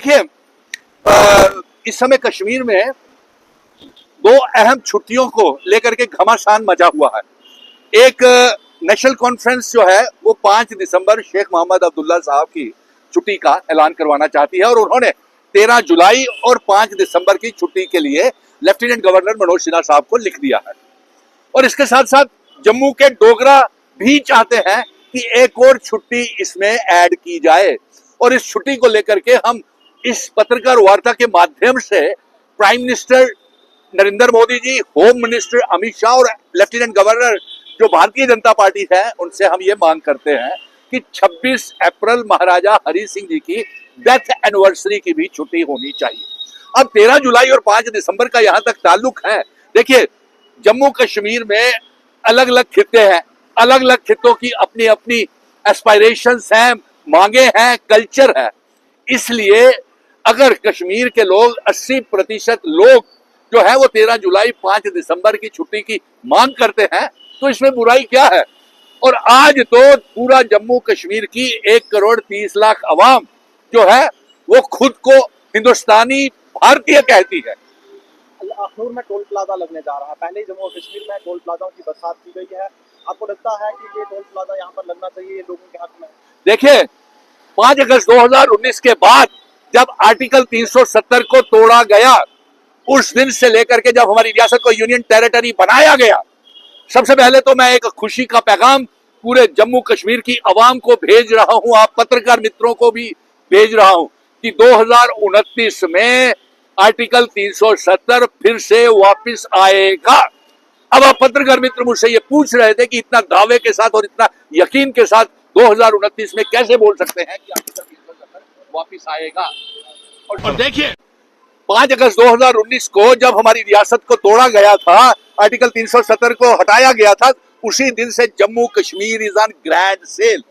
देखिए, इस समय कश्मीर में दो अहम छुट्टियों को लेकर के घमासान मचा हुआ है। एक नेशनल कॉन्फ्रेंस जो है वो 5 दिसंबर शेख मोहम्मद अब्दुल्ला साहब की छुट्टी का ऐलान करवाना चाहती है और उन्होंने 13 जुलाई और 5 दिसंबर की छुट्टी के लिए लेफ्टिनेंट गवर्नर मनोज सिन्हा साहब को लिख दिया है। और इसके साथ साथ जम्मू के डोगरा भी चाहते हैं कि एक और छुट्टी इसमें ऐड की जाए और इस छुट्टी को लेकर के हम इस पत्रकार वार्ता के माध्यम से prime minister Narendra Modi ji, home minister Amit Shah और लेफ्टिनेंट गवर्नर जो भारतीय जनता पार्टी है उनसे हम ये मांग करते हैं कि 26 अप्रैल महाराजा हरि सिंह जी की डेथ एनिवर्सरी की भी छुट्टी होनी चाहिए। अब 13 जुलाई और 5 दिसंबर का यहां तक ताल्लुक है। देखिए, जम्मू कश्मीर में अलग अलग खित्ते हैं, अलग अलग खित्तों की अपनी अपनी एस्पायरेशंस हैं, मांगे हैं, कल्चर है। इसलिए अगर कश्मीर के लोग 80% लोग जो है वो 13 जुलाई 5 दिसंबर की छुट्टी की मांग करते हैं तो इसमें बुराई क्या है। और आज तो पूरा जम्मू कश्मीर की 1,30,00,000 अवाम जो है वो खुद को हिंदुस्तानी भारतीय कहती है। अखनूर में टोल प्लाजा लगने जा रहा है। पहले ही जम्मू कश्मीर में टोल प्लाजाओं की बरसात की गई है। आपको लगता है कि ये टोल प्लाजा यहाँ पर लगना चाहिए, ये लोगों के हक में? देखिए, 5 अगस्त 2019 के बाद जब आर्टिकल 370 को तोड़ा गया, उस दिन से लेकर के जब हमारी रियासत को यूनियन टेरिटरी बनाया गया, सबसे पहले तो मैं एक खुशी का पैगाम पूरे जम्मू कश्मीर की आवाम को भेज रहा हूं, आप पत्रकार मित्रों को भी भेज रहा हूं कि 2029 में आर्टिकल 370 फिर से वापस आएगा। अब आप पत्रकार मित्र मुझसे ये पूछ रहे थे कि इतना दावे के साथ और इतना यकीन के साथ 2029 में कैसे बोल सकते हैं कि आर्टिकल 370 वापस आएगा। और देखिए, 5 अगस्त 2019 को जब हमारी रियासत को तोड़ा गया था, आर्टिकल 370 को हटाया गया था, उसी दिन से Jammu Kashmir is on grand sale.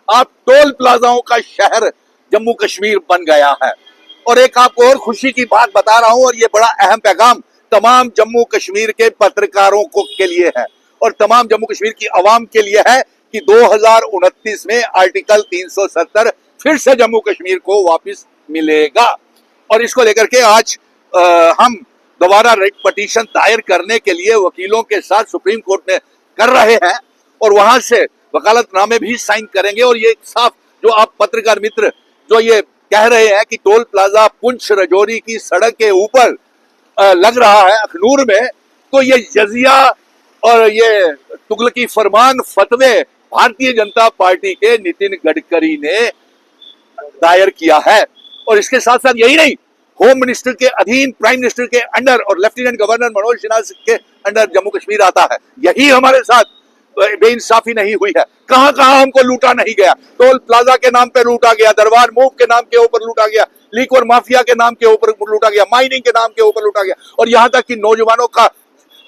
आप टोल प्लाजाओं का शहर जम्मू कश्मीर बन गया है। और एक आपको और खुशी की बात बता रहा हूं, और ये बड़ा अहम पैगाम तमाम जम्मू कश्मीर के पत्रकारों को के लिए है और तमाम जम्मू कश्मीर की आवाम के लिए है कि 2029 में आर्टिकल 370 फिर से जम्मू कश्मीर को वापस मिलेगा। और इसको लेकर के आज हम दोबारा रेट पटिशन दायर करने के लिए वकीलों के साथ सुप्रीम कोर्ट में कर रहे हैं और वहां से वकालतनामे भी साइन करेंगे। और ये साफ जो आप पत्रकार मित्र जो ये कह रहे हैं कि टोल प्लाजा पुंछ रजौरी की सड़क के ऊपर लग रहा है अखनूर में, तो ये जजिया और ये तुगलकी फरमान फतवे भारतीय जनता पार्टी के नितिन गडकरी ने दायर किया है। और इसके साथ साथ यही नहीं, होम मिनिस्टर के अधीन, प्राइम मिनिस्टर के अंडर और लेफ्टिनेंट गवर्नर मनोज सिन्हा के अंडर जम्मू कश्मीर आता है। यही हमारे साथ बेइंसाफी नहीं हुई है। कहां कहां हमको लूटा नहीं गया। टोल प्लाजा के नाम पे लूटा गया, दरबार मूव के नाम के ऊपर लूटा गया, लीकर माफिया के नाम के ऊपर लूटा गया, माइनिंग के नाम के ऊपर लूटा गया। और यहां तक कि नौजवानों का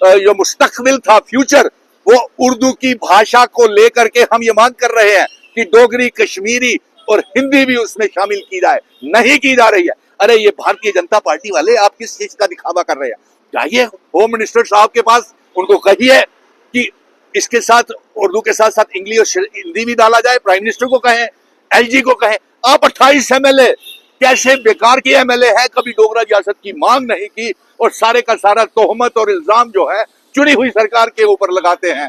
जो मुस्तकबिल था, फ्यूचर, वो उर्दू की भाषा को लेकर के हम ये मांग कर रहे हैं कि डोगरी, कश्मीरी और हिंदी भी उसमें शामिल की जाए, नहीं की जा रही है। अरे ये भारतीय जनता पार्टी वाले आप किस चीज का दिखावा कर रहे हैं? जाइए होम मिनिस्टर साहब के पास, उनको कहिए कि इसके साथ उर्दू के साथ साथ इंग्लिश और हिंदी भी डाला जाए। प्राइम मिनिस्टर को कहें, एलजी को कहें। आप 28 एमएलए कैसे बेकार के एमएलए हैं, कभी डोगरा रियासत की मांग नहीं की और सारे का सारा तोहमत और इल्जाम जो है चुनी हुई सरकार के ऊपर लगाते हैं।